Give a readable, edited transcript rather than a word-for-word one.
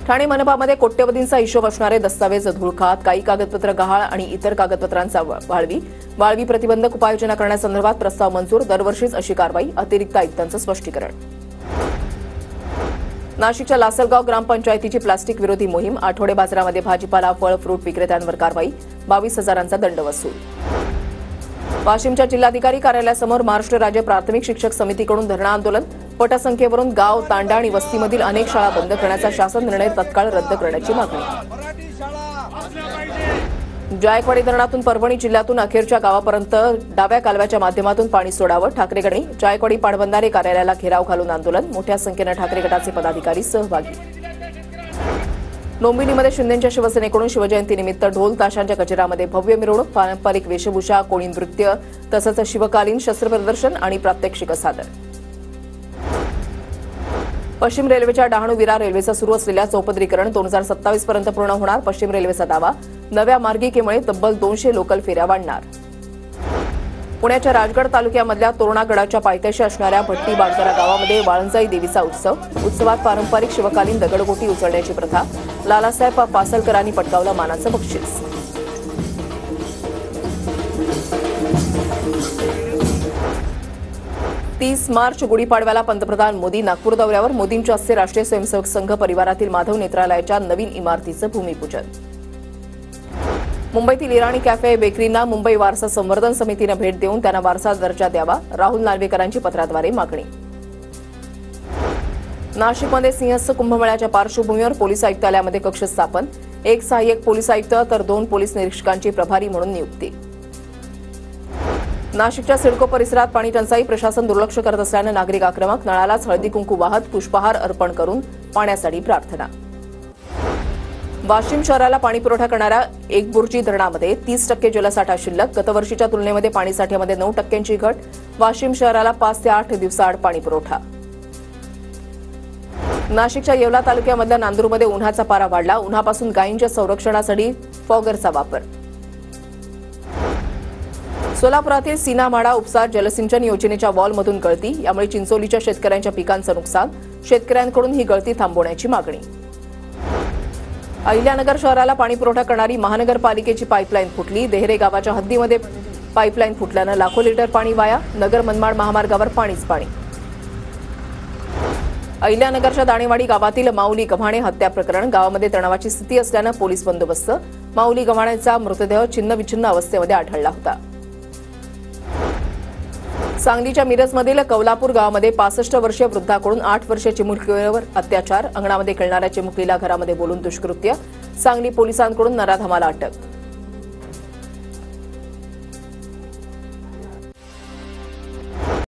ठाणे मनपामध्ये कोट्यवधींचा हिशोब असणारे दस्तावेज धुळखात, काही कागदपत्र गहाळ आणि इतर कागदपत्रांचा वाळवी प्रतिबंधक उपाययोजना करण्यासंदर्भात प्रस्ताव मंजूर. दरवर्षीच अशी कारवाई. अतिरिक्त आयुक्तांचं स्पष्टीकरण. नाशिकच्या लासलगाव ग्रामपंचायतीची प्लास्टिक विरोधी मोहीम. आठवडे बाजारामध्ये भाजीपाला, फळ, फ्रूट विक्रेत्यांवर कारवाई. 22,000चा दंड वसूल. वाशिमच्या जिल्हाधिकारी कार्यालयासमोर महाराष्ट्र राज्य प्राथमिक शिक्षक समितीकडून धरणं आंदोलन. पटसंख्येवरून गाव, तांडा आणि वस्तीमधील अनेक शाळा बंद करण्याचा शासन निर्णय तत्काळ रद्द करण्याची मागणी. जायकवाडी धरणातून परभणी जिल्ह्यातून अखेरच्या गावापर्यंत डाव्या कालव्याच्या माध्यमातून पाणी सोडावं. ठाकरे गणी. जायकवाडी पाटबंधारे कार्यालयाला घेराव घालून आंदोलन. मोठ्या संख्येनं ठाकरे गटाचे पदाधिकारी सहभागी. डोंबिवलीमध्ये शिंदेंच्या शिवसेनेकडून शिवजयंतीनिमित्त ढोल ताशांच्या गजरामध्ये भव्य मिरवणूक. पारंपरिक वेशभूषा, कोळी नृत्य तसंच शिवकालीन शस्त्रप्रदर्शन आणि प्रात्यक्षिक सादर. पश्चिम रेल्वेच्या डहाणू विरार रेल्वेचं सुरू असलेल्या चौपदरीकरण 2027 पर्यंत पूर्ण होणार. पश्चिम रेल्वेचा दावा. नव्या मार्गिकेमुळे तब्बल 200 लोकल फेऱ्या वाढणार. पुण्याच्या राजगड तालुक्यामधल्या तोरणागडाच्या पायथ्याशी असणाऱ्या भट्टी बागजरा गावामध्ये वाळंजाई देवीचा उत्सव. उत्सवात पारंपरिक शिवकालीन दगडगोटी उचलण्याची प्रथा. लालासाहेब पासलकरांनी पटकावलं मानाचं बक्षीस. मार्च गुढीपाडव्याला पंतप्रधान मोदी नागपूर दौऱ्यावर. मोदींच्या हस्ते राष्ट्रीय स्वयंसेवक संघ परिवारातील माधव नेत्रालयाच्या नवीन इमारतीचं भूमिपूजन. मुंबईतील इराणी कॅफे बेकरींना मुंबई वारसा संवर्धन समितीनं भेट देऊन त्यांना वारसा दर्जा द्यावा. राहुल नार्वेकरांची पत्राद्वारे मागणी. नाशिकमध्ये सिंहस्थ कुंभमेळ्याच्या पार्श्वभूमीवर पोलीस आयुक्तालयामध्ये कक्ष स्थापन. 1 सहाय्यक पोलीस आयुक्त तर 2 पोलीस निरीक्षकांची प्रभारी म्हणून नियुक्ती. नाशिकच्या सिडको परिसरात पाणी टंचाई. प्रशासन दुर्लक्ष करत असल्यानं नागरिक आक्रमक. नळालाच हळदी कुंकू वाहत पुष्पहार अर्पण करून पाण्यासाठी प्रार्थना. वाशिम शहराला पाणीपुरवठा करणाऱ्या एकबुर्जी धरणामध्ये 30% जलसाठा शिल्लक. गतवर्षीच्या तुलनेमध्ये पाणीसाठ्यामध्ये 9%ची घट. वाशिम शहराला 5 ते 8 दिवसाआड पाणीपुरवठा. नाशिकच्या येवला तालुक्यामधल्या नांदूरमध्ये उन्हाचा पारा वाढला. उन्हापासून गायींच्या संरक्षणासाठी फॉगरचा वापर. सोलापुरातील सीनामाडा उपसा जलसिंचन योजनेच्या वॉलमधून गळती. यामुळे चिंचोलीच्या शेतकऱ्यांच्या पिकांचं नुकसान. शेतकऱ्यांकडून ही गळती थांबवण्याची मागणी. अहिल्यानगर शहराला पाणीपुरवठा करणारी महानगरपालिकेची पाईपलाईन फुटली. देहरे गावाच्या हद्दीमध्ये पाईपलाईन फुटल्यानं लाखो लिटर पाणी वाया. नगर मनमाड महामार्गावर पाणीच पाणी. अहिल्यानगरच्या दाणेवाडी गावातील माऊली गव्हाणे हत्या प्रकरण. गावामध्ये तणावाची स्थिती असल्यानं पोलीस बंदोबस्त. माऊली गव्हाणेचा मृतदेह छिन्नविछिन्न अवस्थेमध्ये आढळला होता. सांगलीच्या मिरजमधील कौलापूर गावामध्ये 65 वर्षीय वृद्धाकडून 8 वर्षीय चिमुकलीवर अत्याचार. अंगणामध्ये खेळणाऱ्या चिमुकलीला घरामध्ये बोलून दुष्कृत्य. सांगली पोलिसांकडून नराधमाला अटक.